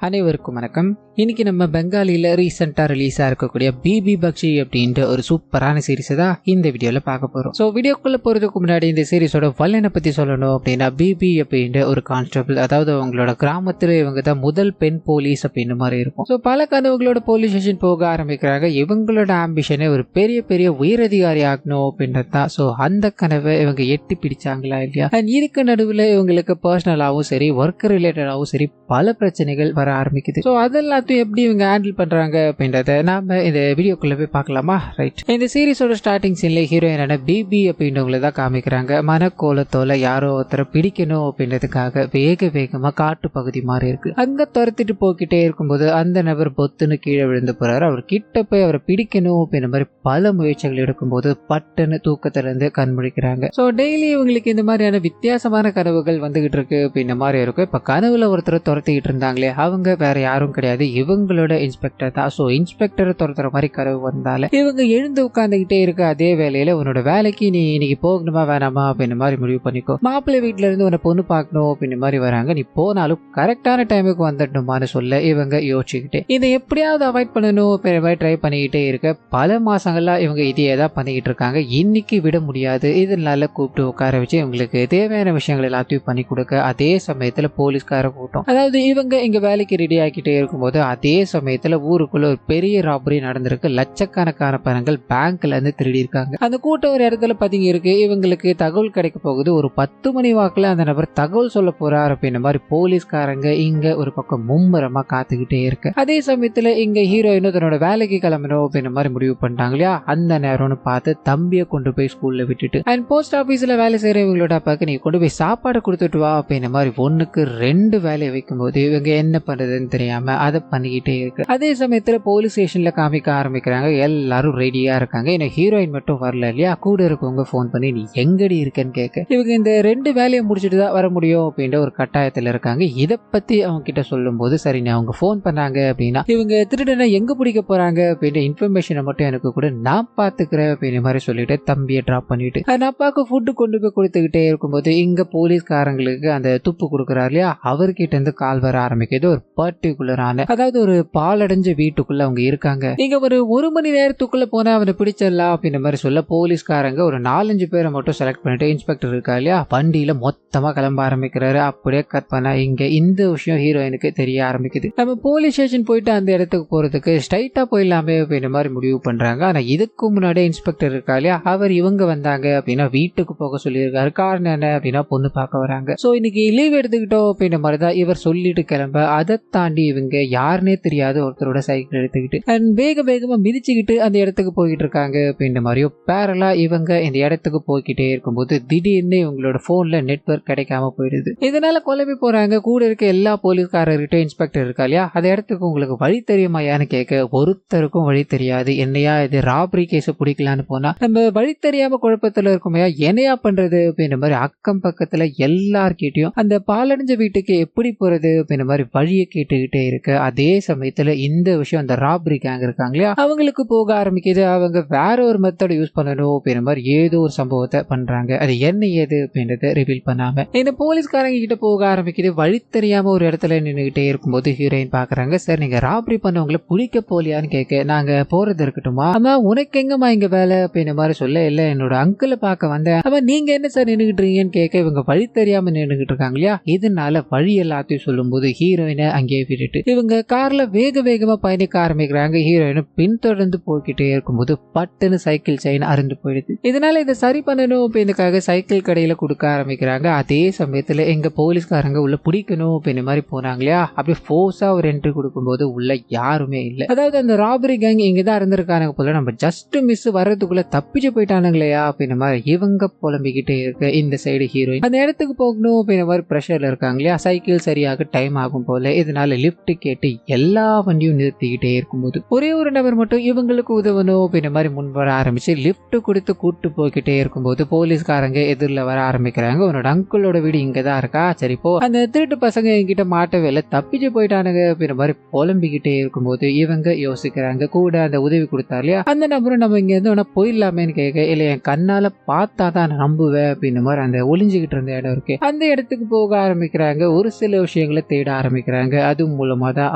அனைவருக்கும் வணக்கம். இன்னைக்கு நம்ம பெங்காலில ரீசெண்டா ரிலீஸா இருக்கக்கூடிய பிபி பக்ஷி அப்படின்ற ஒரு சூப்பரான சீரிஸ் தான் இந்த வீடியோல பார்க்க போறோம். ஸோ வீடியோக்குள்ள போறதுக்கு முன்னாடி இந்த சீரிஸோட வல்லனை பத்தி சொல்லணும் அப்படின்னா, பிபி அப்படின்ற ஒரு கான்ஸ்டபிள், அதாவது அவங்களோட கிராமத்துல இவங்க தான் முதல் பெண் போலீஸ் அப்படின்ற மாதிரி இருக்கும். ஸோ பல கனவுகளோட போலீஸ் ஸ்டேஷன் போக ஆரம்பிக்கிறாங்க. இவங்களோட ஆம்பிஷனே ஒரு பெரிய பெரிய உயரதிகாரி ஆகணும் அப்படின்றது தான். ஸோ அந்த கனவை இவங்க எட்டி பிடிச்சாங்களா இல்லையா? அண்ட் இதுக்கு நடுவில் இவங்களுக்கு பர்சனலாகவும் சரி, ஒர்க் ரிலேட்டடாகவும் சரி பல பிரச்சனைகள் வர ஆரம்பிக்குது. ஸோ அதெல்லாத்தையும் எப்படி இவங்க ஹேண்டில் பண்றாங்க அப்படின்றத நாம இந்த வீடியோக்குள்ள போய் பார்க்கலாமா? ரைட். இந்த சீரிஸோட ஸ்டார்டிங் சீன்ல ஹீரோயினான பிபி அப்படின்றவங்கள தான் காமிக்கிறாங்க. மனக்கோலத்தோல யாரோ ஒருத்தரை பிடிக்கணும் அப்படின்றதுக்காக வேக வேகமா காட்டு பகுதி மாதிரி இருக்கு. அங்க துரத்திட்டு போய்கிட்டே இருக்கும்போது அந்த நபர் பொத்துன்னு கீழே விழுந்து போறாரு. அவர் கிட்ட போய் அவரை பிடிக்கணும் அப்படின்ற மாதிரி பல முயற்சிகள் எடுக்கும்போது பட்டுன்னு தூக்கத்துல இருந்து கண்முழிக்கிறாங்க. ஸோ டெய்லி இவங்களுக்கு இந்த மாதிரியான வித்தியாசமான கனவுகள் வந்துகிட்டு இருக்கு அப்படின்ற மாதிரி இருக்கும். இப்ப கனவுல ஒருத்தரை துரத்திக்கிட்டு இருந்தாங்களே, அவங்க வேற யாரும் கிடையாது, இவங்களோட இன்ஸ்பெக்டர் தான். ஸோ இன்ஸ்பெக்டரை துரத்துற மாதிரி கனவு வந்தால இவங்க எழுந்து உட்காந்துக்கிட்டே இருக்க அதே வேலையில உன்னோட வேலைக்கு நீ இன்னைக்கு போகணுமா வேணாமா அப்படின்ற மாதிரி முடிவு பண்ணிக்கோ. மாப்பிள்ளை வீட்டுல இருந்து உன்னை பொண்ணு பார்க்கணும் அப்படின்ற மாதிரி வராங்க. நீ போனாலும் கரெக்டான டைமுக்கு வந்துடணுமான்னு சொல்ல இவங்க யோசிச்சுக்கிட்டே இதை எப்படியாவது அவாய்ட் பண்ணணும் அப்படின்ற மாதிரி ட்ரை பண்ணிக்கிட்டே இருக்க பல மாசங்களா இவங்க இதையே தான் பண்ணிக்கிட்டு இருக்காங்க. இன்னைக்கு விட முடியாது. இதனால கூப்பிட்டு உட்கார வச்சு இவங்களுக்கு தேவையான விஷயங்கள் எல்லாத்தையும் பண்ணி கொடுக்க அதே சமயத்துல போலீஸ்கார கூட்டம், அதாவது இவங்க இங்க வேலைக்கு ரெடி ஆகிட்டே இருக்கும்போது அதே சமயத்துல ஊருக்குள்ள ஒரு பெரிய ராபரி நடந்திருக்கு. லட்சக்கணக்கான பணங்கள் பேங்க்ல இருந்து திருடி இருக்காங்க. அந்த கூட்டம் ஒரு இடத்துல பதுங்கி இருக்கு. இவங்களுக்கு தகவல் கிடைக்க போகுது. ஒரு 10 மணி வாக்குல அந்த நபர் தகவல் சொல்ல போறாரு அப்படின்ற மாதிரி போலீஸ்காரங்க இங்க ஒரு பக்கம் மும்முரமா காத்துக்கிட்டே இருக்கு. அதே சமயத்துல இங்க ஹீரோயினும் தன்னோட வேலைக்கு கிளம்பணும் அப்படின்ற மாதிரி முடிவு பண்ணிட்டாங்க இல்லையா? அந்த நேரம்னு பார்த்து தம்பியை கொண்டு போய் ஸ்கூல்ல விட்டுட்டு அண்ட் போஸ்ட் ஆபீஸ்ல வேலை செய்யறவங்களோட அப்பாக்கு நீ கொண்டு போய் சாப்பாடு கொடுத்துட்டு வா அப்படின்ற மாதிரி ஒண்ணுக்கு 2 வேலையை வைக்கும்போது இவங்க என்ன பண்றதுன்னு தெரியாம அதை பண்ணிக்கிட்டே இருக்கு. அதே சமயத்துல போலீஸ் ஸ்டேஷன்ல காமிக்க ஆரம்பிக்கிறாங்க. எல்லாரும் ரெடியா இருக்காங்க. ஏன்னா ஹீரோயின் மட்டும் வரல இல்லையா? கூட இருக்கவங்க போன் பண்ணி நீ எங்கடி இருக்கன்னு கேட்க இவங்க இந்த 2 வேலையை முடிச்சுட்டு தான் வர முடியும் அப்படின்ற ஒரு கட்டாயத்துல இருக்காங்க. இதை பத்தி அவங்க கிட்ட சொல்லும் போது சரி அவங்க போன் பண்ணாங்க அப்படின்னா இவங்க திருடனை எங்க பிடிக்க போறாங்க அப்படின்ற இன்ஃபர்மேஷனை மட்டும் எனக்கு கூட நான் பாத்துக்கிறேன் அப்படின்ற மாதிரி சொல்லிட்டு தம்பியை டிராப் பண்ணிட்டு அந்த அப்பாவுக்கு ஃபுட்டு கொண்டு போய் கொடுத்துக்கிட்டே இருக்கும்போது இங்க போலீஸ்காரங்களுக்கு அந்த துப்பு கொடுக்குறாரு இல்லையா? அவர்கிட்ட இருந்து கால் வர ஆரம்பிக்கிறது. ஒரு பர்டிகுலரான, அதாவது ஒரு பாலடைஞ்ச வீட்டுக்குள்ள அவங்க இருக்காங்க. நீங்க ஒரு மணி நேரத்துக்குள்ள போனா அவனை பிடிச்சிடலாம் அப்படின்ற மாதிரி சொல்ல போலீஸ்காரங்க ஒரு 4-5 பேரை மட்டும் செலக்ட் பண்ணிட்டு இன்ஸ்பெக்டர் இருக்கா இல்லையா வண்டியில மொத்தமா கிளம்ப ஆரம்பிக்கிறாரு. அப்படியே கட் பண்ணா இங்க இந்த விஷயம் ஹீரோயினுக்கு தெரிய ஆரம்பிக்குது. நம்ம போலீஸ் ஸ்டேஷன் போயிட்டு அந்த இடத்துக்கு போறதுக்கு ஸ்ட்ரைட்டா போயிடலாமே அப்படின்ற மாதிரி முடிவு பண்றாங்க. ஆனா இதுக்கு முன்னாடி இன்ஸ்பெக்டர் இருக்கா இல்லையா, அவர் இவங்க வந்தாங்க அப்படின்னா வீட்டுக்கு போக சொல்லியிருக்காரு. காரணம் என்ன அப்படின்னா பொண்ணு பார்க்க வராங்க. சோ இன்னைக்கு லீவ் எடுத்துக்கிட்டோம் அப்படின்ற மாதிரி தான் இவர் சொல்லிட்டு கிளம்ப, அதை தாண்டி இவங்க யாருன்னே தெரியாத ஒருத்தரோட சைக்கிள் எடுத்துக்கிட்டு அண்ட் வேக வேகமா மிதிச்சுக்கிட்டு அந்த இடத்துக்கு போய்கிட்டு இருக்காங்க அப்படின்ற மாதிரியும் பேரலா இவங்க இந்த இடத்துக்கு போய்கிட்டே இருக்கும்போது திடீர்னு இவங்களோட போன்ல நெட்வொர்க் கிடைக்காம போயிடுது. இதனால குழம்பி போறாங்க. கூட இருக்க எல்லா போலீஸ்காரர்கிட்ட இன்ஸ்பெக்டர் இருக்கா இல்லையா, அந்த இடத்துக்கு உங்களுக்கு வழி தெரியுமாயான்னு கேட்க ஒருத்தருக்கும் வழி தெரியாது. என்னையா இது ராபரி கேஸ் பிடிக்கலான்னு போனா நம்ம வழி தெரியாம குழப்பத்துல இருக்குமையா, என்னையா பண்றது அப்படின்ற மாதிரி அக்கம் பக்கத்துல எல்லார்கிட்டையும் அந்த பாலடைஞ்ச வீட்டுக்கு எப்படி போறது அப்படின்ற மாதிரி வழியை கேட்டுக்கிட்டே இருக்கு. அதே சமயத்துல இந்த விஷயம் அந்த ராபரி கேங் இருக்காங்க இல்லையா, அவங்களுக்கு போக ஆரம்பிக்குது. அவங்க வேற ஒரு மெத்தட் யூஸ் பண்ணணும் அப்படின்ற மாதிரி ஏதோ ஒரு சம்பவத்தை பண்றாங்க. அது என்ன ஏது அப்படின்றத ரிவீல் பண்ணாம இந்த போலீஸ்காரங்க கிட்ட போக ஆரம்பிக்குது. வழி தெரியாம ஒரு இடத்துல நின்றுகிட்டே இருக்கும்போது ஹீரோயின் பாக்குறாங்க. சார் நீங்க ராபரி பண்ணவங்களை பிடிக்க போலியான்னு கேட்க, நாங்க போறது இருக்கட்டுமா, ஆமா உனக்கு எங்கம்மா இங்க வேலை அப்படின்ற மாதிரி சொல்ல, இல்ல என்னோட அங்கிளை பார்க்க வந்தேன். ஆமா நீங்க என்ன சார் நின்றுகிட்டு இருக்கீங்கன்னு கேட்க, இவங்க வழி தெரியாம நின்றுகிட்டு இருக்காங்க இல்லையா? இதனால வழி எல்லாத்தையும் சொல்லும் போது ஹீரோயினை அங்கேயே விட்டுட்டு இவங்க கார்ல வேக வேகமா பயணிக்க ஆரம்பிக்கிறாங்க. ஹீரோயினும் பின்தொடர்ந்து போய்கிட்டே இருக்கும்போது பட்டுன்னு சைக்கிள் செயின் அறுந்து போயிடுது. இதனால இதை சரி பண்ணணும் அப்படின்றதுக்காக சைக்கிள் கடையில கொடுக்க ஆரம்பிக்கிறாங்க. அதே சமயத்துல எங்க போலீஸ்காரங்க உள்ள பிடிக்கணும் அப்படின்ற மாதிரி போனாங்க இல்லையா, அப்படியே ஃபோர்ஸா ஒரு என்ட்ரி கொடுக்கும்போது உள்ள யாருமே இல்லை. அதாவது அந்த ராபரி கேங் இங்கதான் இருந்திருக்காங்க போல, நம்ம ஜஸ்ட் மிஸ் வர்றதுக்குள்ள தப்பிச்சு போயிட்டானுங்களையா அப்படின்ற மாதிரி இவங்க புலம்பிக்கிட்டே இருக்கு. இந்த சைடு ஹீரோயின் அந்த இடத்துக்கு போகணும் அப்படின்ற மாதிரி பிரஷர்ல இருக்காங்க இல்லையா, சைக்கிள் சரியாக டைம் ஆகும் போல. இதனால லிப்ட் கேட்டு எல்லா வண்டியும் நிறுத்திக்கிட்டே இருக்கும்போது ஒரே ஒரு நபர் மட்டும் இவங்களுக்கு உதவணும் அப்படின்ற மாதிரி முன் வர ஆரம்பிச்சு லிப்ட் கொடுத்து கூட்டு போய்கிட்டே இருக்கும்போது போலீஸ்காரங்க எதிரில் வர ஆரம்பிக்கிறாங்க. உன்னோட அங்கிளோட வீடு இங்கதான் இருக்கா, சரி போ. அந்த திருட்டு பசங்க என்கிட்ட மாட்டவே இல்லை, தப்பிச்சு போயிட்டானுங்க அப்படின்ற மாதிரி புலம்பிக்கிட்டே இருக்கும்போது இவங்க யோசிக்கிறாங்க. கூட அந்த உதவி கொடுத்தா இல்லையா அந்த நபரும் நம்ம இங்க இருந்து போயிடலாமேன்னு கேட்க, இல்ல என் கண்ணால பார்த்தா தான் நம்புவேன் அப்படின்ற மாதிரி அந்த ஒளிஞ்சுக்கிட்டு இருந்த இடம் இருக்கு. அந்த இடத்துக்கு போக ஆரம்பிக்கிறாங்க. ஒரு சில விஷயங்களை தேட ஆரம்பிக்கிறாங்க. ஆரம்பிக்கிறாங்க. அது மூலமா தான்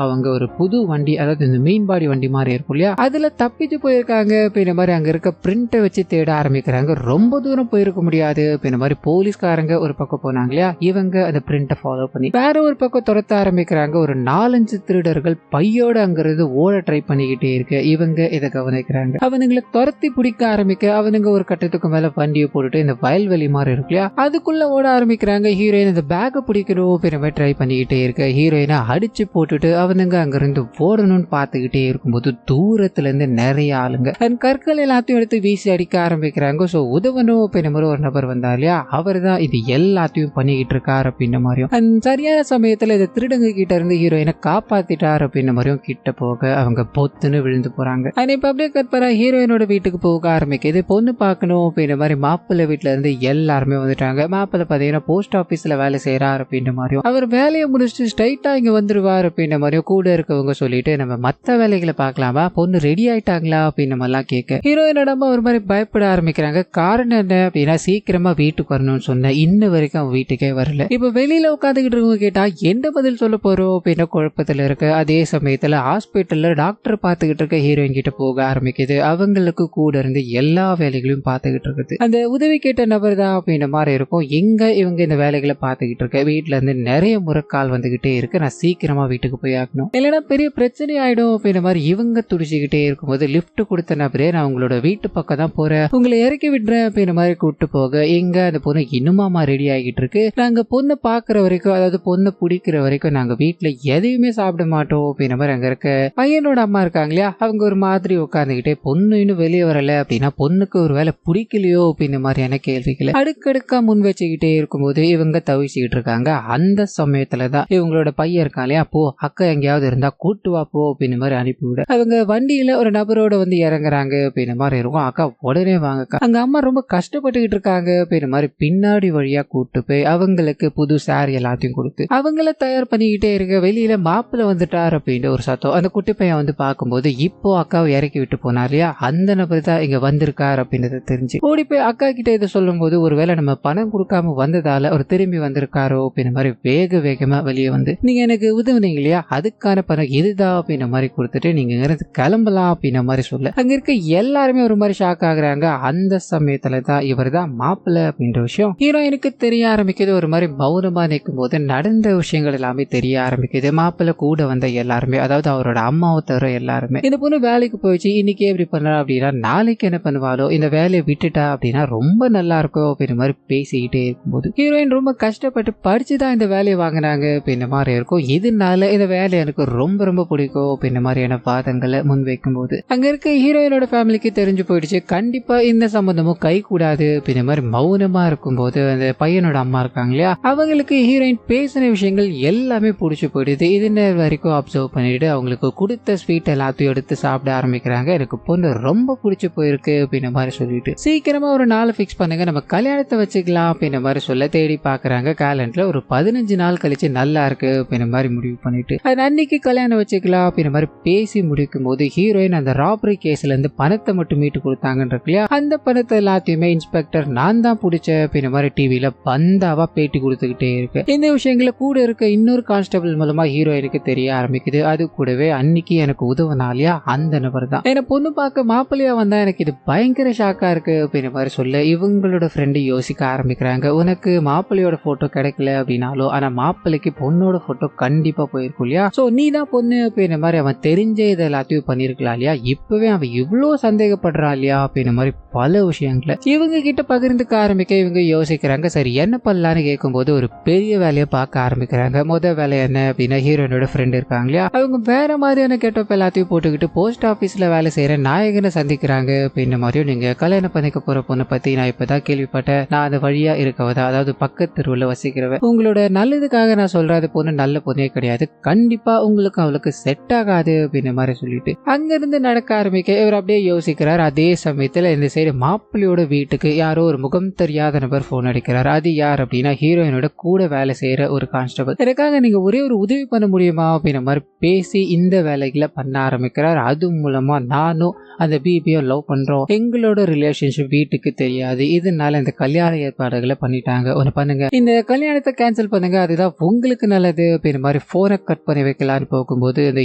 அவங்க ஒரு புது வண்டி, அதாவது இந்த மெயின் பாடி வண்டி மாதிரி இருக்கும் இல்லையா, அதுல தப்பிச்சு போயிருக்காங்க அப்படின்ற மாதிரி அங்க இருக்க பிரிண்ட்டை வச்சு தேட ஆரம்பிக்கிறாங்க. ரொம்ப தூரம் போயிருக்க முடியாது அப்படின்ற மாதிரி போலீஸ்காரங்க ஒரு பக்கம் போனாங்க இல்லையா, இவங்க அந்த பிரிண்ட்டை ஃபாலோ பண்ணி வேற ஒரு பக்கம் துரத்த ஆரம்பிக்கிறாங்க. ஒரு 4-5 திருடர்கள் பையோட அங்கிருந்து ஓட ட்ரை பண்ணிக்கிட்டே இருக்கு. இவங்க இதை கவனிக்கிறாங்க. அவனுங்களை துரத்தி பிடிக்க ஆரம்பிக்க அவனுங்க ஒரு கட்டத்துக்கு மேல வண்டியை போட்டுட்டு இந்த வயல்வெளி மாதிரி இருக்கு இல்லையா, அதுக்குள்ள ஓட ஆரம்பிக்கிறாங்க. ஹீரோயின் இந்த பேக்கை பிடிக்கணும் அப்படின்ற மாதிரி ட்ரை பண்ணிக்கிட்டே இருக்க ஹீரோயினை அடிச்சு போட்டுட்டு அவனுங்க அங்கிருந்து ஓடணும்னு பார்த்துக்கிட்டே இருக்கும்போது தூரத்துல இருந்து நிறைய ஆளுங்க தன் கற்கள் எல்லாத்தையும் எடுத்து வீசி அடிக்க ஆரம்பிக்கிறாங்க. ஸோ உதவணும் அப்படின்ற மாதிரி ஒரு நபர் வந்தார் இல்லையா, அவர் தான் இது எல்லாத்தையும் பண்ணிக்கிட்டு இருக்காரு அப்படின்ற மாதிரியும் சரியான சமயத்துல இந்த திருடங்க கிட்ட இருந்து ஹீரோயினை காப்பாத்திட்டார் அப்படின்ற மாதிரியும் கிட்ட போக அவங்க பொத்துன்னு விழுந்து போறாங்க. இப்ப அப்படியே கற்பரா ஹீரோயினோட வீட்டுக்கு போக ஆரம்பிக்குது. பொண்ணு பார்க்கணும் அப்படின்ற மாதிரி மாப்பிள்ளை வீட்டுல இருந்து எல்லாருமே வந்துட்டாங்க. மாப்பிள்ளை பாத்தீங்கன்னா போஸ்ட் ஆபீஸ்ல வேலை செய்யறாரு அப்படின்ற மாதிரியும் அவர் வேலையை முடிச்சுட்டு ஸ்ட்ரைட்டா இங்க வந்துருவார் அப்படின்ற மாதிரியும் கூட இருக்கவங்க சொல்லிட்டு நம்ம மத்த வேலைகளை பார்க்கலாமா, பொண்ணு ரெடி ஆயிட்டாங்களா அப்படின்னு மாதிரிலாம் கேட்க ஹீரோயினோட அம்மா ஒரு மாதிரி பயப்பட ஆரம்பிக்கிறாங்க. காரணம் என்ன அப்படின்னா, சீக்கிரமா வீட்டுக்கு வரணும்னு சொன்ன இன்ன வரைக்கும் அவன் வீட்டுக்கே வரல. இப்ப வெளியில உட்காந்துக்கிட்டு இருக்கவங்க கேட்டா என்ன பதில் சொல்ல போறோம் அப்படின்னு குழப்பத்துல இருக்கு. அதே சமயத்துல ஹாஸ்பிட்டல்ல டாக்டர் பார்த்துக்கிட்டு இருக்க ஹீரோயின் கிட்ட போக ஆரம்பிக்குது. அவங்களுக்கு கூட இருந்து எல்லா வேலைகளையும் பார்த்துக்கிட்டு இருக்குது. அந்த உதவி கேட்ட நபர் தான் அப்படின்ற மாதிரி இருக்கும். எங்க இவங்க இந்த வேலைகளை பார்த்துக்கிட்டு இருக்க வீட்டுல இருந்து நிறைய முறை கால் வந்துகிட்டே இருக்கு, நான் சீக்கிரமா வீட்டுக்கு போய் ஆகணும், இல்லைன்னா பெரிய பிரச்சனை ஆயிடும் அப்படின்ற மாதிரி இவங்க துடிச்சுக்கிட்டே இருக்கும்போது லிப்ட் கொடுத்த நபரே நான் உங்களோட வீட்டு பக்கம் தான் போறேன், உங்களை இறக்கி விடுறேன் அப்படின்ற மாதிரி கூப்பிட்டு போக எங்க அந்த பொண்ணு இன்னுமாமா ரெடி ஆகிட்டு இருக்கு, நாங்க பொண்ணை பாக்குற வரைக்கும், அதாவது பொண்ணை பிடிக்கிற வரைக்கும் நாங்க வீட்டுல எதையுமே சாப்பிட மாட்டோம் அப்படின்ற மாதிரி அங்க இருக்க பையனோட அம்மா இருக்காங்க இல்லையா, அவங்க ஒரு மாதிரி உட்காந்துக்கிட்டே பொண்ணு இன்னும் வெளியே வரல அப்படின்னா பொண்ணுக்கு ஒரு வேலை பிடிக்கலையோ அப்படின்ற மாதிரியான கேள்விகளை அடுக்கடுக்கா முன் வச்சுக்கிட்டே இருக்கும்போது இவங்க தவிச்சுக்கிட்டு இருக்காங்க. அந்த சமயத்துலதான் இவங்களோட பையன் இருக்கான் இல்லையா, போ அக்கா எங்கேயாவது இருந்தா கூட்டு வா போ அப்படின்னு மாதிரி அனுப்பிவிட அவங்க வண்டியில ஒரு நபரோட வந்து இறங்குறாங்க அப்படின்ற மாதிரி இருக்கும். அக்கா உடனே வாங்கக்கா, அங்க அம்மா ரொம்ப கஷ்டப்பட்டுக்கிட்டு இருக்காங்க அப்படின்ற மாதிரி பின்னாடி வழியா கூட்டு போய் அவங்களுக்கு புது சாரி எல்லாத்தையும் கொடுத்து அவங்கள தயார் பண்ணிக்கிட்டே இருக்க வெளியில மாப்பிள்ள வந்துட்டார் அப்படின்ற ஒரு சத்தம். அந்த குட்டி பையன் வந்து பார்க்கும்போது இப்போ அக்காவை இறக்கி விட்டு போனார் இல்லையா, அந்த நபர் தான் இங்க வந்திருக்காரு அப்படின்றத தெரிஞ்சு ஓடி போய் அக்கா கிட்ட இதை சொல்லும் போது ஒருவேளை நம்ம பணம் கொடுக்காம வந்ததால அவர் திரும்பி வந்திருக்காரோ அப்படின்ற மாதிரி வேகமா வெளியே வந்து நீங்க எனக்கு உதவுனீங்க இல்லையா, அதுக்கான பணம் இதுதான் அப்படின்ற மாதிரி கொடுத்துட்டு நீங்க இருந்து கிளம்பலாம் அப்படின்ற மாதிரி சொல்ல அங்க இருக்க எல்லாருமே ஒரு மாதிரி ஷாக் ஆகுறாங்க. அந்த சமயத்துல தான் இவர் தான் மாப்பிள்ளை அப்படின்ற விஷயம் ஹீரோயினுக்கு தெரிய ஆரம்பிக்குது. ஒரு மாதிரி மௌனமா நிற்கும் போது நடந்த விஷயங்கள் எல்லாமே தெரிய ஆரம்பிக்குது. மாப்பிள்ளை கூட வந்த எல்லாருமே, அதாவது அவரோட அம்மாவை தவிர எல்லாருமே இந்த பொண்ணு வேலைக்கு போயிடுச்சு, இன்னைக்கு எப்படி பண்ணா அப்படின்னா நாளைக்கு என்ன பண்ணுவாளோ, இந்த வேலையை விட்டுட்டா அப்படின்னா ரொம்ப நல்லா இருக்கும் அப்படின்ற மாதிரி பேசிக்கிட்டே இருக்கும்போது ஹீரோயின் ரொம்ப கஷ்டப்பட்டு படிச்சுதான் இந்த வேலையை வாங்கினாங்க அப்படின்ற மாதிரி இருக்கும். இதனால இந்த வேலை எனக்கு ரொம்ப ரொம்ப பிடிக்கும் அப்படின்ற மாதிரியான வாதங்களை முன்வைக்கும் போது அங்க இருக்க ஹீரோயினோட ஃபேமிலிக்கு தெரிஞ்சு போயிடுச்சு, கண்டிப்பா இந்த சம்பந்தமும் கை கூடாது அப்படின்ற மாதிரி மௌனமா இருக்கும்போது அந்த பையனோட அம்மா இருக்காங்க இல்லையா, அவங்களுக்கு ஹீரோயின் பேசின விஷயங்கள் எல்லாமே பிடிச்சி போயிடுது. இது நேரம் வரைக்கும் அப்சர்வ் பண்ணிட்டு அவங்களுக்கு கொடுத்த ஸ்வீட் எல்லாத்தையும் எடுத்து சாப்பிட ஆரம்பிக்கிறாங்க. எனக்கு பொண்ணு ரொம்ப பிடிச்சி போயிருக்கு அப்படின்ற மாதிரி சொல்லிட்டு சீக்கிரமா ஒரு நாள் ஃபிக்ஸ் பண்ணுங்க, நம்ம கல்யாணத்தை வச்சுக்கலாம் அப்படின்ற மாதிரி சொல்ல தேடி பாக்குறாங்க. கேலண்டர்ல ஒரு 15 நாள் கழிச்சு நல்லா இருக்கு அப்படின்ற மாதிரி முடிவு பண்ணிட்டு அது அன்னைக்கு கல்யாணம் வச்சுக்கலாம் அப்படின்ற மாதிரி பேசி முடிக்கும் போது ஹீரோயின் அந்த ராபரி கேஸ்ல இருந்து பணத்தை மட்டும் மீட்டு கொடுத்தாங்கன்ற இல்லையா, அந்த பணத்தை எல்லாத்தையுமே இன்ஸ்பெக்டர் நான் தான் பிடிச்ச அப்படின்ற மாதிரி டிவில பந்தாவா பேட்டி கொடுத்துக்கிட்டே இருக்கு. இந்த விஷயங்களை கூட இருக்க இன்னொரு கான்ஸ்டபிள் மூலமா ஹீரோயினுக்கு தெரிய ஆரம்பிக்குது. அது கூடவே அன்னைக்கு எனக்கு உதவுனாலியா அந்த நபர் தான் என்ன பொண்ணு பார்க்க மாப்பிள்ளையா வந்தா எனக்கு இது பயங்கர ஷாக்கா இருக்கு அப்படின்ற மாதிரி சொல்ல இவங்களோட ஃப்ரெண்டு யோசிக்க ஆரம்பிக்கிறாங்க. உனக்கு மாப்பிள்ளையோட போட்டோ கிடைக்கல அப்படின்னாலும் ஆனா மாப்பிள்ளைக்கு பொண்ணோட போட்டோ கண்டிப்பா போயிருக்கும் இல்லையா, சோ நீ தான் பொண்ணு அப்படின்ற மாதிரி அவன் தெரிஞ்ச இது எல்லாத்தையும் பண்ணிருக்கலாம் இல்லையா, இப்பவே அவன் இவ்வளவு சந்தேகப்படுறான் இல்லையா அப்படின்ற மாதிரி பல விஷயங்களை இவங்க கிட்ட பகிர்ந்துக்க ஆரம்பிக்க இவங்க யோசிக்கிறாங்க. சரி என்ன பண்ணலான்னு கேட்கும்போது ஒரு பெரிய வேலையை பார்க்க ஆரம்பிக்கிறாங்க. முதல் வேலை என்ன அப்படின்னா, ஹீரோயினோட ஃப்ரெண்ட் இருக்காங்க இல்லையா, அவங்க வேற மாதிரியான கெட்டப் எல்லாத்தையும் போட்டுக்கிட்டு போஸ்ட் ஆபீஸ்ல வேலை செய்யற நாயகனை சந்திக்கிறாங்க அப்படின்ற மாதிரியும், நீங்க கல்யாணம் பண்ணிக்க போற பொண்ணை பத்தி நான் இப்பதான் கேள்விப்பட்டேன், நான் அந்த வழியா இருக்கவதா, அதாவது பக்கத்து தெருவில் வசிக்கிறவ, உங்களோட நல்லதுக்காக நான் சொல்ற அது பொண்ணு நல்ல பொண்ணே கிடையாது, கண்டிப்பா உங்களுக்கு அவளுக்கு செட் ஆகாது அப்படின்ற மாதிரி சொல்லிட்டு அங்கிருந்து நடக்க ஆரம்பிக்க இவர் அப்படியே யோசிக்கிறார். அதே சமயத்துல இந்த சைடு மாப்பிள்ளையோட வீட்டுக்கு யாரோ ஒரு முகம் தெரியாத நபர் போன் அடிக்கிறார். அது யார் அப்படின்னா ஹீரோயினோட கூட வேலை செய்யற ஒரு கான்ஸ்டபிள். எனக்காக நீங்க ஒரே ஒரு உதவி பண்ண முடியுமா அப்படின்ற மாதிரி பேசி இந்த வேலைகளை பண்ண ஆரம்பிக்கிறார். அது மூலமா நானும் அந்த பிபியும் லவ் பண்றோம், எங்களோட ரிலேஷன்ஷிப் வீட்டுக்கு தெரியாது, இதனால இந்த கல்யாண ஏற்பாடுகளை பண்ணிட்டாங்க, ஒன்னு பண்ணுங்க, இந்த கல்யாணத்தை கேன்சல் பண்ணுங்க, அதுதான் உங்களுக்கு நல்லது அப்படின்ற மாதிரி போனை கட் பண்ணி வைக்கலான்னு போகும்போது இந்த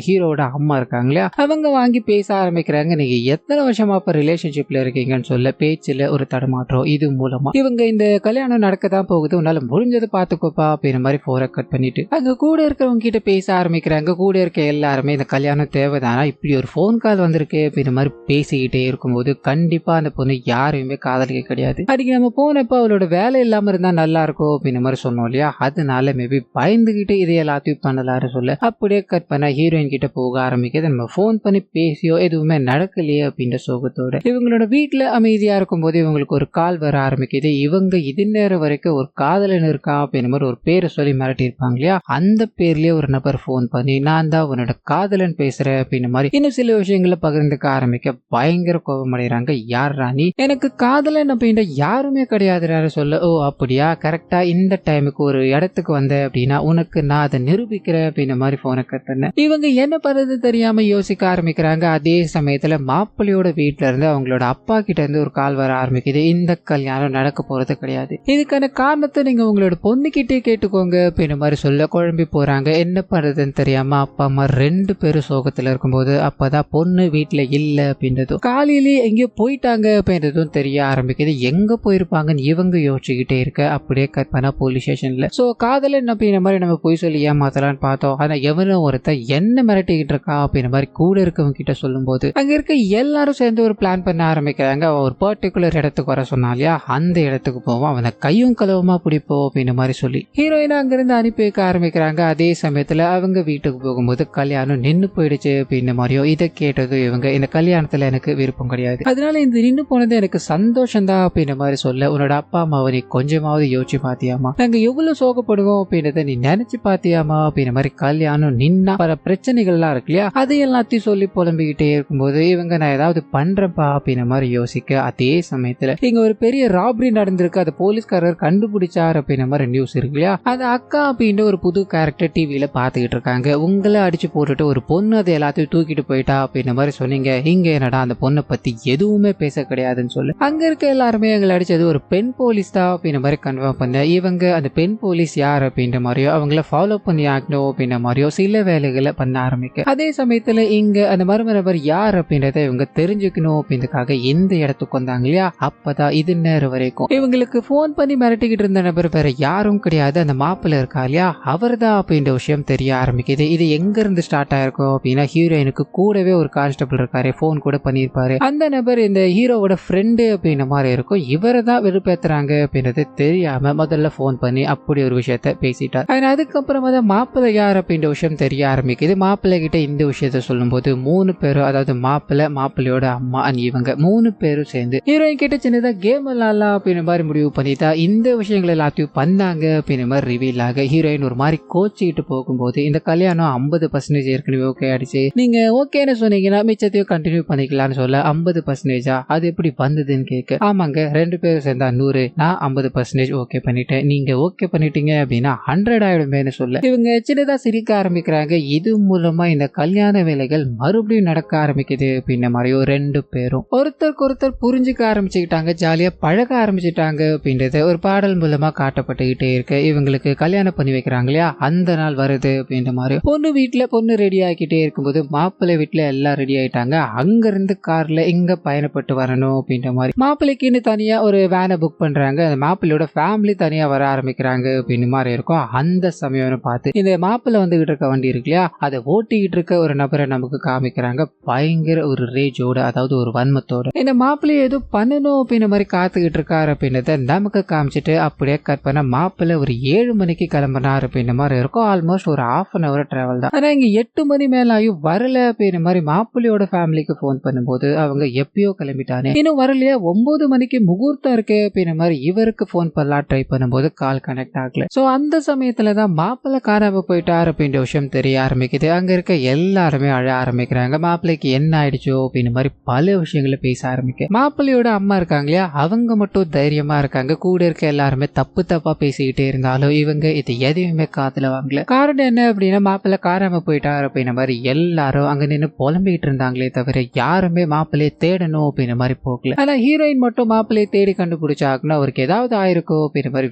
ஹீரோட அம்மா இருக்காங்க இல்லையா, அவங்க வாங்கி பேச ஆரம்பிக்கிறாங்க. நீங்க எத்தனை வருஷமா இப்ப ரிலேஷன்ஷிப்ல இருக்கீங்கன்னு சொல்ல பேச்சுல ஒரு தடுமாற்றம். இது மூலமா இவங்க இந்த கல்யாணம் நடக்கதான் போகுது, உன்னால முடிஞ்சதை பாத்துக்கோப்பா அப்படின்ற மாதிரி போனை கட் பண்ணிட்டு அங்க கூட இருக்கிறவங்க கிட்ட பேச ஆரம்பிக்கிறாங்க. கூட இருக்க எல்லாருமே இந்த கல்யாணம் தேவைதானா, இப்படி ஒரு போன் கால் வந்திருக்கு அப்படின்ற மாதிரி பேசிக்கிட்டே இருக்கும்போது கண்டிப்பா அந்த பொண்ணு யாரையுமே காதலிக்க கிடையாது. அதுக்கு நம்ம போனப்ப அவளோட வேலை இல்லாம இருந்தா நல்லா இருக்கும் அப்படின்ற மாதிரி சொன்னோம் இல்லையா, அதனால மேபி பயந்துகிட்டு இதை எல்லாத்தையும் பண்ணலாரு சொல்ல அப்படியே கட் பண்ண ஹீரோயின் கிட்ட போக ஆரம்பிக்கிறது. நம்ம போன் பண்ணி பேசியோ எதுவுமே நடக்கலையே அப்படின்ற சோகத்தோட இவங்களோட வீட்டுல அமைதியா இருக்கும் போது இவங்களுக்கு ஒரு கால் வர ஆரம்பிக்குது. இவங்க இது நேரம் வரைக்கும் ஒரு காதலன் இருக்கா அப்படின்ற மாதிரி ஒரு பேரை சொல்லி மிரட்டி இருப்பாங்க இல்லையா, அந்த பேர்லயே ஒரு நபர் போன் பண்ணி நான் தான் உன்னோட காதலன் பேசுறேன் அப்படின்ற மாதிரி இன்னும் சில விஷயங்களை பகிர்ந்துக்க ஆரம்பிக்க பயங்கர கோபம் அடைகிறாங்க. யார் ராணி, எனக்கு காதலன் அப்படின்ற யாருமே கிடையாது சொல்ல. ஓ அப்படியா, கரெக்டா இந்த டைமுக்கு ஒரு இடத்துக்கு வந்த அப்படின்னா உனக்கு நான் அதை நிரூபிக்கிறேன் அப்படின்ற மாதிரி போனை கட் பண்ண இவங்க என்ன பண்றது தெரியாம யோசிக்க ஆரம்பிக்கிறாங்க. அதே சமயத்துல மாப்பிள்ளையோட வீட்டுல இருந்து அவங்களோட அப்பா கிட்ட இருந்து ஒரு கால் வர ஆரம்பிக்குது. இந்த கல்யாணம் நடக்க போறது கிடையாது, இதுக்கான காரணத்தை நீங்க உங்களோட பொண்ணுகிட்டே கேட்டுக்கோங்க அப்படின்ற மாதிரி சொல்ல குழம்பி போறாங்க. என்ன பண்றதுன்னு தெரியாம அப்பா அம்மா ரெண்டு பேரும் சோகத்துல இருக்கும்போது அப்பதான் பொண்ணு வீட்டுல இல்ல அப்படின்றதும் காலையிலேயே எங்கேயோ போயிட்டாங்க அப்படின்றதும் தெரிய ஆரம்பிக்குது. எங்க போயிருப்பாங்கன்னு இவங்க யோசிச்சுக்கிட்டே இருக்க அப்படியே கட் பண்ணா போலீஸ் ஸ்டேஷன்ல சோ காதலன் அப்படின்ற மாதிரி நம்ம போய் சொல்லி ஏமாத்தலான்னு பார்த்தோம். ஆனா எவனும் ஒருத்தன் என்ன மிரட்டிக்கிட்டு இருக்கா அப்படின்ற மாதிரி கூட இருக்கவங்க கிட்ட சொல்லும் போது அங்க இருக்க எல்லாரும் சேர்ந்து ஒரு பிளான் பண்ண ஆரம்பிக்கிறாங்க. ஒரு பர்டிகுலர் இடத்துக்கு வர சொன்னாலியா, அந்த இடத்துக்கு போவோம், அவனை கையும் கலவமா பிடிப்போம் அப்படின்ற மாதிரி சொல்லி ஹீரோயினா அங்கிருந்து அனுப்பி வைக்க ஆரம்பிக்கிறாங்க. அதே சமயத்துல அவங்க வீட்டுக்கு போகும்போது கல்யாணம் நின்னு போயிடுச்சு அப்படின்ற மாதிரியும் இதை கேட்டது இவங்க இந்த கல்யாணத்துல எனக்கு விருப்பம் கிடையாது, அதனால இந்த நின்னு போனது எனக்கு சந்தோஷம் தான் அப்படின்ற மாதிரி சொல்ல உன்னோட அப்பா அம்மாவை நீ கொஞ்சமாவது யோசிச்சு பாத்தியாமா, நாங்க எவ்வளவு சோகப்படுவோம் அப்படின்றத நீ நினைச்சு பாத்தியாமா அப்படின்ற மாதிரி கல்யாணம் நின்னா பல பிரச்சனைகள்லாம் இருக்கு இல்லையா, அது எல்லாத்தையும் சொல்லி புலம்பிக்கிட்டே இருக்கும்போது இவங்க நான் ஏதாவது பண்றப்பா அப்படின்ற மாதிரி யோசிக்க அதே சமயத்துல இங்க ஒரு பெரிய ராபரி நடந்திருக்கு, அது போலீஸ்காரர் கண்டுபிடிச்சார் அப்படின்ற மாதிரி நியூஸ் இருக்கு இல்லையா, அது அக்கா அப்படின்ற ஒரு புது கேரக்டர் டிவியில பாத்துக்கிட்டு இருக்காங்க. உங்களை அடிச்சு போட்டுட்டு ஒரு பொண்ணு அதை எல்லாத்தையும் தூக்கிட்டு போயிட்டா அப்படின்ற மாதிரி சொன்னீங்க, இங்க என்னடா அந்த பொண்ணை பத்தி எதுவுமே பேச கிடையாதுன்னு சொல்லு, அங்க இருக்க எல்லாருமே எங்களை அடிச்சது ஒரு பெண் போலீஸ் தான் அப்படின்ற மாதிரி கன்ஃபார்ம் பண்ண இவங்க அந்த பெண் போலீஸ் யார் அப்படின்ற மாதிரியோ அவங்கள ஃபாலோ பண்ணி ஆகணும் அப்படின்ற மாதிரியோ சில வேலைகளை பண்ண ஆரம்பிக்க அதே சமயத்துல இங்க அந்த மர்ம நபர் யார் அப்படின்றத இவங்க தெரிஞ்சுக்கணும் அப்படின்றதுக்காக எந்த இடத்துக்கு வந்தாங்க இல்லையா, அப்பதான் இது நேரம் வரைக்கும் இவங்களுக்கு போன் பண்ணி மிரட்டிக்கிட்டு இருந்த நபர் வேற யாரும் கிடையாது, அந்த மாப்பிள்ள இருக்கா இல்லையா அவர் தான் அப்படின்ற விஷயம் தெரிய ஆரம்பிக்குது. இது எங்க இருந்து ஸ்டார்ட் ஆயிருக்கும் அப்படின்னா ஹீரோயினுக்கு கூடவே ஒரு கான்ஸ்டபிள் இருக்காரு, போன் கூட பண்ணிருப்பாரு, அந்த நபர் இந்த ஹீரோவோட ஃப்ரெண்டு அப்படின்ற மாதிரி இருக்கும், இவரை தான் வெறுப்பேத்துறாங்க அப்படின்றது தெரியாம முதல்ல போன் பண்ணி அப்படி ஒரு விஷயத்த பேசிட்டார். அதுக்கப்புறமா தான் மாப்பிள்ளை யார் அப்படின்ற விஷயம் தெரிய ஆரம்பிக்குது. மாப்பிள்ளை கிட்ட இந்த விஷயத்த சொல்லும் போது 3 பேரும், அதாவது மாப்பிள்ளையோட அம்மா இவங்க 3 பேரும் சேர்ந்து ஹீரோயின் கிட்ட சின்னதா கேம் விளையாடலாம் அப்படின்ற மாதிரி முடிவு பண்ணிட்டா இந்த விஷயங்கள் எல்லாத்தையும் பண்ணாங்க அப்படின்ற மாதிரி ரிவீல் ஆக ஹீரோயின் ஒரு மாதிரி கோச்சிக்கிட்டு போகும்போது இந்த கல்யாணம் 50% ஏற்கனவே ஓகே ஆயிடுச்சு, நீங்க ஓகேன்னு சொன்னீங்கன்னா மிச்சத்தையும் கண்டினியூ பண்ணிக்கலாம்னு சொல்ல 50% அது எப்படி வந்ததுன்னு கேட்க ஆமாங்க 2 பேரும் சேர்ந்தா 100, நான் 50% ஓகே பண்ணிட்டேன், நீங்க ஓகே பண்ணிட்டீங்க அப்படின்னா 100 ஆயிடுமேன்னு சொல்ல இவங்க சின்னதா சிரிக்க ஆரம்பிக்கிறாங்க. இது மூலமா இந்த கல்யாண வேலைகள் மறுபடியும் நடக்க ஆரம்பிக்குது அப்படின்ற மாதிரியோ 2 பேரும் ஒருத்தருக்கு ஒருத்தர் புரிஞ்சுக்க ஆரம்பிச்சுக்கிட்டாங்க, ஜாலியா பழக ஆரம்பிச்சுட்டாங்க அப்படின்றத ஒரு பாடல் மூலமா காட்டப்பட்டுக்கிட்டே இருக்கு. இவங்களுக்கு கல்யாணம் பண்ணி வைக்கிறாங்க இல்லையா, அந்த நாள் வருது அப்படின்ற மாதிரி பொண்ணு வீட்டுல பொண்ணு ரெடி ஆகிக்கிட்டே இருக்கும்போது மாப்பிள்ளை வீட்டுல எல்லாம் ரெடி ஆயிட்டாங்க. அங்க இருந்து கார்ல இங்க பயணப்பட்டு வரணும் அப்படின்ற மாதிரி மாப்பிள்ளைக்குன்னு தனியா ஒரு வேனை புக் பண்றாங்க, அந்த மாப்பிள்ளையோட ஃபேமிலி தனியா வர ஆரம்பிக்கிறாங்க அப்படின்னு மாதிரி இருக்கும். அந்த சமயம் பார்த்து இந்த மாப்பிள்ளை வந்துகிட்டு இருக்க வண்டி இருக்கு இல்லையா, அதை ஓட்டிக்கிட்டு இருக்க ஒரு நபரை நமக்கு காமிக்கிறாங்க, பயங்கர ஒரு ரேஜோட, அதாவது ஒரு வன்மத்தோட இந்த மாப்பிள்ளையை ஏதோ பண்ணணும் அப்படின்ற மாதிரி காத்துக்கிட்டு இருக்காரு அப்படின்றத நமக்கு காமிச்சிட்டு அப்படியே கட் பண்ண மாப்பிள்ளை ஒரு 7 மணிக்கு கிளம்பினார் அப்படின்ற மாதிரி இருக்கும். ஆல்மோஸ்ட் ஒரு ½ அன் அவர் டிராவல் தான். ஆனா இங்க 8 மணி மேலாயும் வரல அப்படின்ற மாதிரி மாப்பிள்ளையோட ஃபேமிலிக்கு போன் பண்ணும்போது அவங்க எப்பயோ கிளம்பிட்டானே இன்னும் வரலையா, 9 மணிக்கு முகூர்த்தம் இருக்கு அப்படின்ற மாதிரி இவருக்கு போன் பண்ணலாம் ட்ரை பண்ணும்போது கால் கனெக்ட் ஆகல. சோ அந்த சமயத்துலதான் மாப்பிள்ளை காணாம போயிட்டார் அப்படின்ற விஷயம் தெரிய ஆரம்பிக்குது. அங்க இருக்க எல்லாருமே அழ ஆரம்பிக்கிறாங்க, மாப்பிள்ளைக்கு என்ன ஆயிடுச்சோ அப்படின்னு மாதிரி பல விஷயங்களை பேச ஆரம்பிக்க மாப்பிள்ளையோட அம்மா இருக்காங்க இல்லையா, அவங்க மட்டும் தைரியமா இருக்காங்க, கூட இருக்க எல்லாருமே தப்பா பேசிக்கிட்டே இருந்தாலும் இவங்க இது எதையுமே காதுல வாங்கல. காரணம் என்ன அப்படின்னா மாப்பிள்ளை காணாம போயிட்டார் அப்படின்ற மாதிரி எல்லாரும் அங்க நின்று புலம்பிக்கிட்டு இருந்தாங்களே தவிர யாருமே மாப்பிள்ளையை தேடணும் அப்படின்ற மாதிரி போகல. ஆனா ஹீரோயின் மட்டும் மாப்பிள்ளையை தேடி கண்டுபிடிச்சாங்கன்னா அவருக்கு ஏதாவது ஆயிருக்கோ அப்படின்ற மாதிரி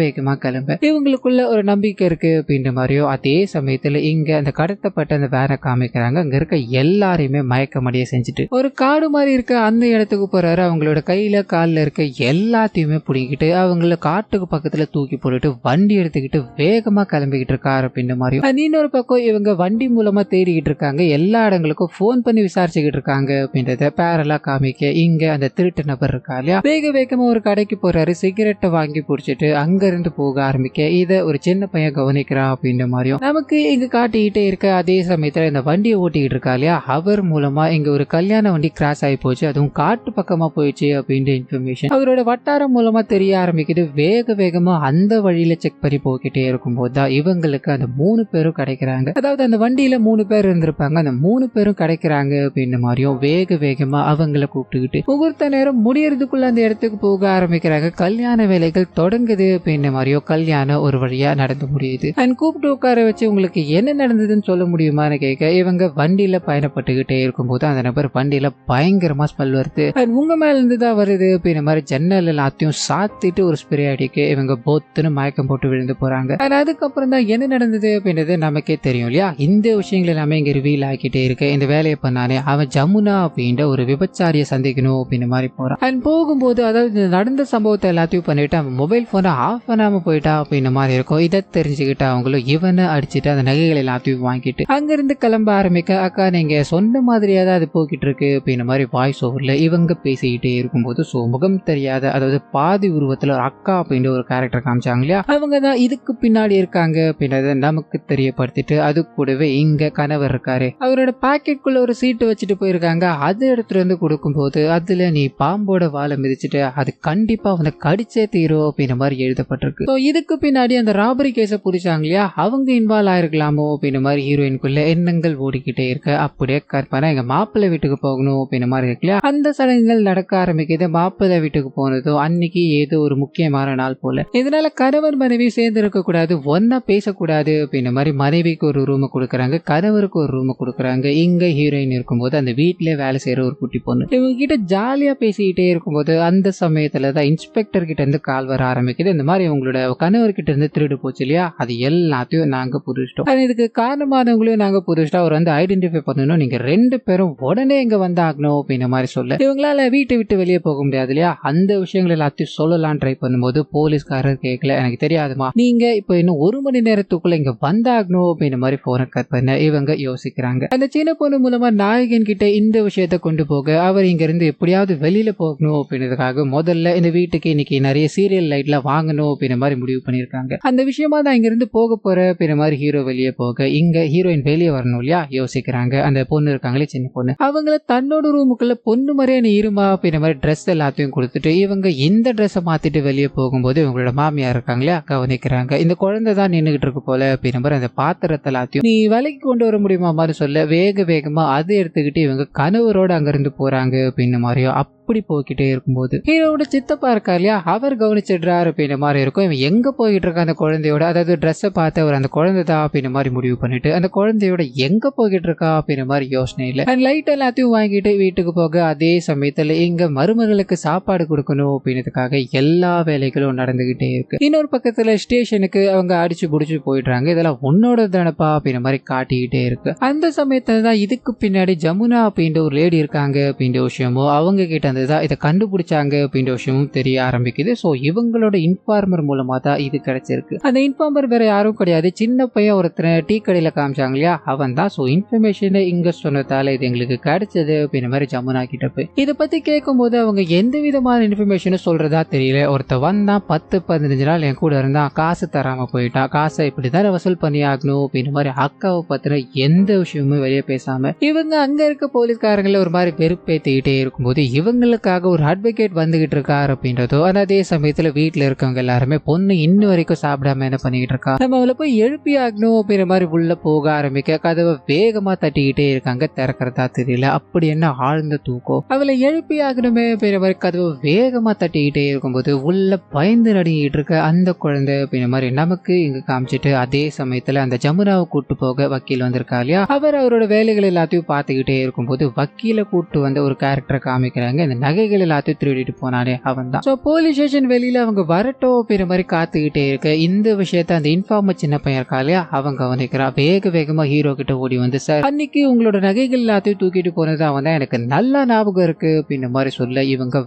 வேகமா கிளம்ப இவங்களுக்குள்ள ஒரு நம்பிக்கை இருக்கு அப்படின்ற அப்படின்ற மாதிரியோ அதே சமயத்துல இங்க அந்த கடத்தப்பட்ட அந்த வேனை காமிக்கிறாங்க. அங்க இருக்க எல்லாரையுமே மயக்கமடைய செஞ்சுட்டு ஒரு காடு மாதிரி இருக்க அந்த இடத்துக்கு போறாரு. அவங்களோட கையில காலில் இருக்க எல்லாத்தையுமே பிடிக்கிட்டு அவங்கள காட்டுக்கு பக்கத்துல தூக்கி போட்டுட்டு வண்டி எடுத்துக்கிட்டு வேகமா கிளம்பிக்கிட்டு இருக்காரு அப்படின்ற மாதிரியும். இன்னொரு பக்கம் இவங்க வண்டி மூலமா தேடிக்கிட்டு இருக்காங்க. எல்லா இடங்களுக்கும் போன் பண்ணி விசாரிச்சுக்கிட்டு இருக்காங்க அப்படின்றத பேரலா காமிக்க இங்க அந்த திருட்டு நபர் இருக்கா இல்லையா, வேக வேகமா ஒரு கடைக்கு போறாரு. சிகரெட்டை வாங்கி பிடிச்சிட்டு அங்க இருந்து போக ஆரம்பிக்க இத ஒரு சின்ன பையன் கவனிக்கிறான் அப்படின்ற மாதிரியும் நமக்கு இங்க காட்டிக்கிட்டே இருக்க. அதே சமயத்துல இந்த வண்டியை ஓட்டிக்கிட்டு இருக்கா இல்லையா, அவர் மூலமா இங்க ஒரு கல்யாண வண்டி கிராஸ் ஆகி போச்சு, அதுவும் காட்டு பக்கமா போயிடுச்சு அப்படின்ற இன்ஃபர்மேஷன் அவரோட வட்டாரம் மூலமா தெரிய ஆரம்பிக்குது. வேக வேகமா அந்த வழியில செக் பண்ணி போய்கிட்டே இருக்கும்போது தான் இவங்களுக்கு அந்த 3 பேரும் கிடைக்கிறாங்க. அதாவது அந்த வண்டியில 3 பேர் இருந்திருப்பாங்க, அந்த 3 பேரும் கிடைக்கிறாங்க அப்படின்ற மாதிரியும் வேக வேகமா அவங்கள கூப்பிட்டுக்கிட்டு முகூர்த்த நேரம் முடியறதுக்குள்ள அந்த இடத்துக்கு போக ஆரம்பிக்கிறாங்க. கல்யாண வேலைகள் தொடங்குது அப்படின்ற மாதிரியோ கல்யாணம் ஒரு வழியா நடந்து முடியுது. அண்ட் கூப்பிட்டு உட்கார வச்சு உங்களுக்கு என்ன நடந்ததுன்னு சொல்ல முடியுமான்னு கேட்க இவங்க வண்டியில பயணப்பட்டுக்கிட்டே இருக்கும்போது அந்த நபர் வண்டியில பயங்கரமா ஸ்மெல் வருது, உங்க மேல இருந்து தான் வருது அப்படின்ற மாதிரி ஜன்னல் எல்லாத்தையும் சாத்திட்டு ஒரு ஸ்ப்ரே அடிக்க இவங்க போத்துன்னு மயக்கம் போட்டு விழுந்து போறாங்க. அதுக்கப்புறம் தான் என்ன நடந்தது அப்படின்றது நமக்கே தெரியும் இல்லையா. இந்த விஷயங்கள் எல்லாமே இங்க ரிவீல் ஆகிட்டே இருக்கு. இந்த வேலையை பண்ணானே அவன் ஜமுனா அப்படின்ற ஒரு விபச்சாரியை சந்திக்கணும் அப்படின்ற மாதிரி போறான். அண்ட் போகும்போது அதாவது நடந்த சம்பவத்தை எல்லாத்தையும் பண்ணிட்டு அவன் மொபைல் போனை ஆஃப் பண்ணாம போயிட்டா அப்படின்ற மாதிரி இருக்கும். இதை தெரிஞ்சுக்கிட்டு அவங்களும் இவனை அடிச்சுட்டு அந்த நகைகள் எல்லாத்தையும் வாங்கிட்டு அங்கிருந்து கிளம்ப ஆரம்பிக்க, அக்கா நீங்க சொன்ன மாதிரியா தான் அது போய்கிட்டு இருக்கு அப்படின்ற மாதிரி வாய்ஸ் ஓவர்ல இவங்க பேசிக்கிட்டே இருக்கும்போது முகம் தெரியாத அதாவது பாதி உருவத்துல ஒரு அக்கா அப்படின்ற ஒரு கேரக்டர் காமிச்சாங்க இல்லையா, அவங்க தான் இதுக்கு பின்னாடி இருக்காங்க அப்படின்றத நமக்கு தெரியப்படுத்திட்டு அது கூடவே இங்க கணவர் இருக்காரு, அவரோட பாக்கெட்டுக்குள்ள ஒரு சீட்டு வச்சுட்டு போயிருக்காங்க. அது எடுத்துட்டு வந்து கொடுக்கும்போது அதுல நீ பாம்போட வாழை மிதிச்சுட்டு அது கண்டிப்பா வந்து கடிச்சே தீரும் அப்படின்ற மாதிரி எழுதப்பட்டிருக்கு. இதுக்கு பின்னாடி அந்த ராபரி கேஸ புடிச்சாங்க இல்லையா, அவங்க இன்வால்வ் ஆயிருக்கலாமோ அப்படின்ற மாதிரி ஹீரோயின்குள்ள எண்ணங்கள் ஓடிக்கிட்டே இருக்க அப்படியே கற்பனை எங்க மாப்பிள்ளை வீட்டுக்கு போகணும் அப்படின்ற மாதிரி இருக்கு இல்லையா. அந்த சடங்குகள் நடக்க ஆரம்பிக்குது. மாப்பிள்ளை வீட்டுக்கு போனதும் அன்னைக்கு ஏதோ ஒரு முக்கியமான நாள் போல, இதனால கணவர் மனைவி சேர்ந்து இருக்க கூடாது, ஒன்னா பேசக்கூடாது அப்படின்ற மாதிரி மனைவிக்கு ஒரு ரூம் கொடுக்குறாங்க, கணவருக்கு ஒரு ரூம் கொடுக்குறாங்க. இங்க ஹீரோயின் இருக்கும்போது அந்த வீட்டிலே வேலை செய்யற ஒரு குட்டி பொண்ணு இவங்க கிட்ட ஜாலியா பேசிக்கிட்டே இருக்கும்போது அந்த சமயத்துல தான் இன்ஸ்பெக்டர் கிட்ட இருந்து கால் வர ஆரம்பிக்குது. இந்த மாதிரி உங்களோட கணவர் கிட்ட இருந்து திருடு போச்சு இல்லையா, அது எல்லாத்தையும் நாங்க புரிச்சிட்டோம், இதுக்கு காரணமானவங்களையும் நாங்க புரிச்சிட்டோம், அவர் வந்து ஐடென்டிஃபை பண்ணணும், நீங்க 2 பேரும் உடனே இங்க வந்தாகணும் அப்படின்ற மாதிரி சொல்ல இவங்களால வீட்டை விட்டு வெளியே போக முடியாது இல்லையா. அந்த விஷயங்கள் எல்லாத்தையும் சொல்லலாம் ட்ரை பண்ணும்போது போலீஸ்காரர் கேட்கல, எனக்கு தெரியாதுமா, நீங்க இப்போ இன்னும் 1 மணி நேரத்துக்குள்ள இங்க வந்தாகணும் அப்படின்ற மாதிரி போனை கட் பண்ண இவங்க யோசிக்கிறாங்க. அந்த சின்ன பொண்ணு மூலமா நாயகன் கிட்ட இந்த விஷயத்த கொண்டு போக அவர் இங்க இருந்து எப்படியாவது வெளியில போகணும் அப்படின்றதுக்காக முதல்ல இந்த வீட்டுக்கு இன்னைக்கு நிறைய சீரியல் லைட்ல வாங்கணும் அப்படின்ற மாதிரி முடிவு பண்ணிருக்காங்க. அந்த விஷயமா தான் இங்க இருந்து போக போற அப்படின்ற மாதிரி ஹீரோ வெளியே போக இங்க ஹீரோயின் வெளியே வரணும் இல்லையா யோசிக்கிறாங்க. அந்த பொண்ணு இருக்காங்களே சின்ன பொண்ணு, அவங்கள தன்னோட ரூமுக்குள்ள பொண்ணு மாதிரியே நீ இருமா அப்படின்ற மாதிரி ட்ரெஸ் எல்லாத்தையும் கொடுத்துட்டு இவங்க இந்த ட்ரெஸ்ஸை மாத்திட்டு வெளியே போகும்போது இவங்களோட மாமியார் இருக்காங்களே கவனிக்கிறாங்க. இந்த குழந்தை தான் நின்றுகிட்டு இருக்கு போல அப்படின்ற மாதிரி அந்த பாத்திரத்தை எல்லாத்தையும் நீ விலைக்கு கொண்டு வர முடியுமா மாதிரி சொல்ல வேக வேகமா அதை எடுத்துக்கிட்டு இவங்க கணவரோட அங்கிருந்து போறாங்க அப்படின்னு மாதிரியோ அப்படி போய்கிட்டே இருக்கும்போது ஹீரோட சித்தப்பா இருக்கா இல்லையா, அவர் கவனிச்சிடுறாரு அப்படின்ற மாதிரி இருக்கும். இவன் எங்க போயிட்டு இருக்க அந்த குழந்தையோட அதாவது ட்ரெஸ்ஸை பார்த்து அவர் அந்த குழந்தை தான் அப்படின்ற மாதிரி முடிவு பண்ணிட்டு அந்த குழந்தையோட எங்க போய்கிட்டு இருக்கா அப்படின்ற மாதிரி யோசனை இல்லை. அண்ட் லைட் எல்லாத்தையும் வாங்கிட்டு வீட்டுக்கு போக அதே சமயத்துல இங்க மருமகளுக்கு சாப்பாடு கொடுக்கணும் அப்படின்றதுக்காக எல்லா வேலைகளும் நடந்துகிட்டே இருக்கு. இன்னொரு பக்கத்துல ஸ்டேஷனுக்கு அவங்க அடிச்சு புடிச்சு போயிடுறாங்க. இதெல்லாம் உன்னோட தானப்பா அப்படின்ற மாதிரி காட்டிக்கிட்டே இருக்கு. அந்த சமயத்துல தான் இதுக்கு பின்னாடி ஜமுனா அப்படின்ற ஒரு லேடி இருக்காங்க அப்படின்ற விஷயமும் அவங்க கிட்ட இதை கண்டுபிடிச்சாங்க அப்படின்ற விஷயமும் தெரிய ஆரம்பிக்குது. ஸோ இவங்களோட இன்ஃபார்மர் மூலமா தான் இது கிடைச்சிருக்கு. அந்த இன்ஃபார்மர் வேற யாரும் கிடையாது, சின்ன பையன் ஒருத்தனை டீ கடையில காமிச்சாங்க இல்லையா, அவன் தான். ஸோ இன்ஃபர்மேஷனை இங்க சொன்னதால இது எங்களுக்கு கிடைச்சது அப்படின்ற மாதிரி ஜமுனா கிட்ட போய் இதை பத்தி கேட்கும் போது அவங்க எந்த விதமான இன்ஃபர்மேஷனும் சொல்றதா தெரியல. ஒருத்த வந்தான் 10-15 நாள் என் கூட இருந்தா காசு தராம போயிட்டான், காசை இப்படிதான் வசூல் பண்ணி ஆகணும் அப்படின்ற மாதிரி அக்காவை பத்தின எந்த விஷயமும் வெளியே பேசாம இவங்க அங்க இருக்க போலீஸ்காரங்களை ஒரு மாதிரி வெறுப்பேத்திக்கிட்டே இருக்கும்போது இவங்களுக்காக ஒரு அட்வொகேட் வந்துகிட்டு இருக்காரு அப்படின்றதோ அதே சமயத்துல வீட்டுல இருக்கவங்க எல்லாருமே பொண்ணு இன்னும் வரைக்கும் சாப்பிடாம என்ன பண்ணிக்கிட்டு இருக்கா, நம்ம அவளை போய் எழுப்பி ஆகணும் அப்படின்ற மாதிரி உள்ள போக ஆரம்பிக்க கதவை வேகமா தட்டிக்கிட்டே இருக்காங்க, திறக்கிறதா தெரியல, அப்படி என்ன ஆழ்ந்த தூக்கம், அவளை எழுப்பி ஆகணுமே அப்படின்ற மாதிரி கதவை வேகமா தட்டிக்கிட்டே இருக்கும்போது உள்ள பயந்து நடுங்கிட்டு இருக்க அந்த குழந்தை அப்படின்ற மாதிரி நமக்கு இங்க காமிச்சிட்டு அதே சமயத்துல அந்த ஜமுனாவை கூட்டு போக வக்கீல் வந்திருக்கா இல்லையா, அவர் அவரோட வேலைகள் எல்லாத்தையும் பார்த்துக்கிட்டே இருக்கும்போது வக்கீல கூட்டு வந்த ஒரு கேரக்டரை காமிக்கிறாங்க. இந்த நகைகள் எல்லாத்தையும் திருடிட்டு போனானே அவன் தான். ஸோ போலீஸ் ஸ்டேஷன் வெளியில அவங்க வரட்டும் அப்படின்ற மாதிரி காத்துக்கிட்டே இருக்கு. இந்த விஷயத்த அந்த இன்ஃபார்மர் சின்ன பையன் இருக்கா இல்லையா அவன் கவனிக்கிறான். வேகமா ஹீரோ கிட்ட ஓடி வந்து, சார் அன்னைக்கு உங்களோட நகைகள் எல்லாத்தையும் தூக்கிட்டு போனது அவன் தான், எனக்கு நல்லா ஞாபகம் இருக்கு அப்படின்ற மாதிரி சொல்ல இவங்க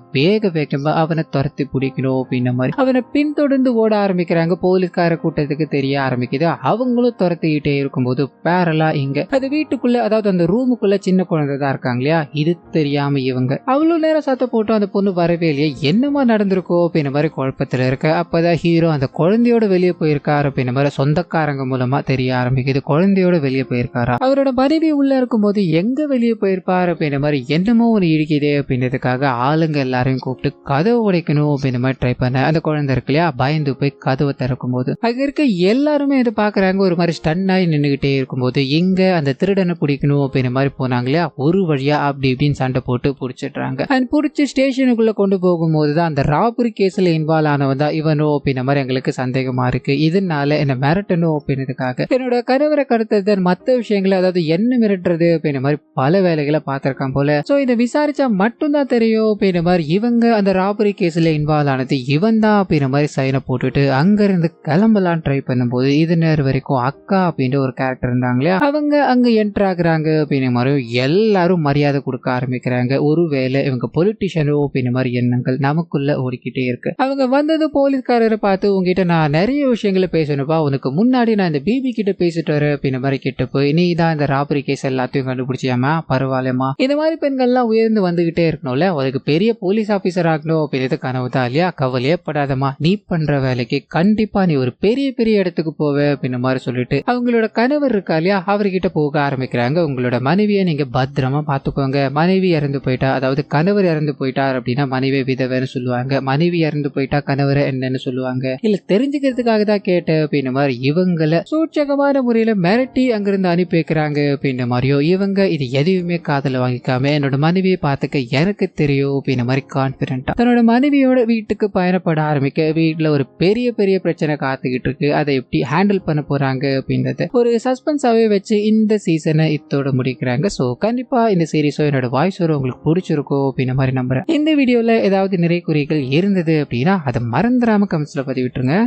வேகமா அவனை துரத்தி பிடிக்கணும் அப்படின்ற மாதிரி அவனை பின்தொடர்ந்து ஓட ஆரம்பிக்கிறாங்க. போலீஸ்கார கூட்டத்துக்கு தெரிய ஆரம்பிக்குது. அவங்களும் துரத்திக்கிட்டே இருக்கும்போது பேரலா இங்க அது வீட்டுக்குள்ள, அதாவது அந்த ரூமுக்குள்ள சின்ன குழந்தை தான் இருக்காங்க இல்லையா, இது தெரியாம இவங்க அவ்வளவு நேரம் சத்த போட்டு அந்த பொண்ணு வரவே இல்லையே, என்னமா நடந்திருக்கோ அப்படின்ற மாதிரி குழப்பத்துல இருக்க. அப்பதான் ஹீரோ அந்த குழந்தையோட வெளியே போயிருக்காரு அப்படின்ற மாதிரி சொந்தக்காரங்க மூலமா தெரிய ஆரம்பிக்குது. குழந்தையோட வெளியே போயிருக்காரா, அவரோட மனைவி உள்ள இருக்கும்போது எங்க வெளியே போயிருப்பாரு அப்படின்ற மாதிரி என்னமோ ஒரு இடிக்குதே அப்படின்றதுக்காக ஆளுங்க எல்லாரையும் கூப்பிட்டு கதவை உடைக்கணும் அப்படின்ற மாதிரி ட்ரை பண்ண அந்த குழந்தை இருக்கு இல்லையா பயந்து போய் கதவை திறக்கும் போது அங்க இருக்க எல்லாருமே இதை பாக்குறாங்க. ஒரு மாதிரி ஸ்டன் ஆகி நின்றுகிட்டே இருக்கும்போது இங்க அந்த திருடனை பிடிக்கணும் அப்படின்ற மாதிரி போனாங்க இல்லையா, ஒரு வழியா அப்படி இப்படின்னு சண்டை போட்டு பிடிச்சிடுறாங்க. அண்ட் பிடிச்சி ஸ்டேஷனுக்குள்ள கொண்டு போகும்போது தான் அந்த ராபரி கேஸ்ல இன்வால்வ் ஆனவன் தான் இவனோ அப்படின்ற மாதிரி எங்களுக்கு சந்தேகமா இருக்கு. இதனால என்ன மிரட்டணும் அப்படின்றதுக்காக என்னோட கணவரை கடத்தது மற்ற விஷயங்களை, அதாவது என்ன மிரட்டுறது அப்படின்ற மாதிரி பல வேலைகளை பார்த்திருக்கான் போல. சோ இதை விசாரிச்சா மட்டும்தான் தெரியும் அப்படின்ற மாதிரி இவங்க அந்த ராபரி கேஸ்ல இன்வால்வ் ஆனது இவன் தான் அப்படின்ற மாதிரி சைனை போட்டுட்டு அங்க இருந்து கிளம்பலாம் ட்ரை பண்ணும்போது இது நேரம் வரைக்கும் அக்கா அப்படின்ற ஒரு கேரக்டர் இருந்தாங்க இல்லையா, அவங்க அங்க என்டர் ஆகுறாங்க அப்படின்ற மாதிரி எல்லாரும் மரியாதை கொடுக்க ஆரம்பிக்கிறாங்க. ஒருவேளை இவங்க பொலிட்டிஷியனோ அப்படின்ற மாதிரி எண்ணங்கள் நமக்குள்ள ஓடிக்கிட்டே இருக்கு. அவங்க வந்தது போலீஸ்காரரை பார்த்து, உங்ககிட்ட நான் நிறைய விஷயங்களை பேசணும்பா, உனக்கு முன்னாடி நான் இந்த பிபி கிட்ட பேசிட்டு வரேன் அப்படின்ற மாதிரி கிட்ட போய், நீ தான் இந்த ராபரி கேஸ் எல்லாத்தையும் கண்டுபிடிச்சியாமா, பரவாயில்லமா, இந்த மாதிரி பெண்கள்லாம் உயர்ந்து வந்துகிட்டே இருக்கணும்ல, அதுக்கு பெரிய போலீஸ் ஆபீசர் ஆகணும் அப்படின்றது கனவு தான் இல்லையா, கவலையே படாதமா, நீ பண்ற வேலைக்கு கண்டிப்பா நீ ஒரு பெரிய பெரிய இடத்துக்கு போவ அப்படின்ற மாதிரி சொல்லிட்டு அவங்களோட கணவர் இருக்கா இல்லையா அவர்கிட்ட போக ஆரம்பிக்கிறாங்க. உங்களோட மனைவியை நீங்க பத்திரமா பாத்துக்கோங்க, மனைவி இறந்து போயிட்டா, அதாவது கணவர் இறந்து போயிட்டார் அப்படின்னா மனைவி விதவைன்னு சொல்லுவாங்க, மனைவி இறந்து போயிட்டா கணவரை என்னன்னு சொல்லுவாங்க, இல்ல தெரிஞ்சுக்கிறதுக்காக தான் கேட்ட அப்படின்ற மாதிரி இவங்களை சூட்சகமான முறையில மிரட்டி அங்கிருந்து அனுப்பி வைக்கிறாங்க அப்படின்ற மாதிரியோ, இவங்க இது எதையுமே காதல வாங்கிக்காம என்னோட மனைவியை பார்த்துக்க எனக்கு தெரியும் அப்படின்ற மாதிரி கான்பிடென்டா தன்னோட மனைவியோட வீட்டுக்கு பயணப்பட ஆரம்பிக்க, வீட்டுல ஒரு பெரிய பெரிய பிரச்சனை காத்துக்கிட்டு இருக்கு. அதை எப்படி ஹேண்டில் பண்ண போறாங்க அப்படின்றத ஒரு சஸ்பென்ஸாவே வச்சு இந்த சீசனை இத்தோட முடிக்கிறாங்க. சோ கண்டிப்பா இந்த சீரிஸோ என்னோட வாய்ஸ் உங்களுக்கு பிடிச்சிருக்கும் அப்படின்ற மாதிரி நம்புறேன். இந்த வீடியோல ஏதாவது நிறை குறிகள் இருந்தது அப்படின்னா அதை மறந்துடாம கமெண்ட்ஸ்ல பதிவிட்டுருங்க.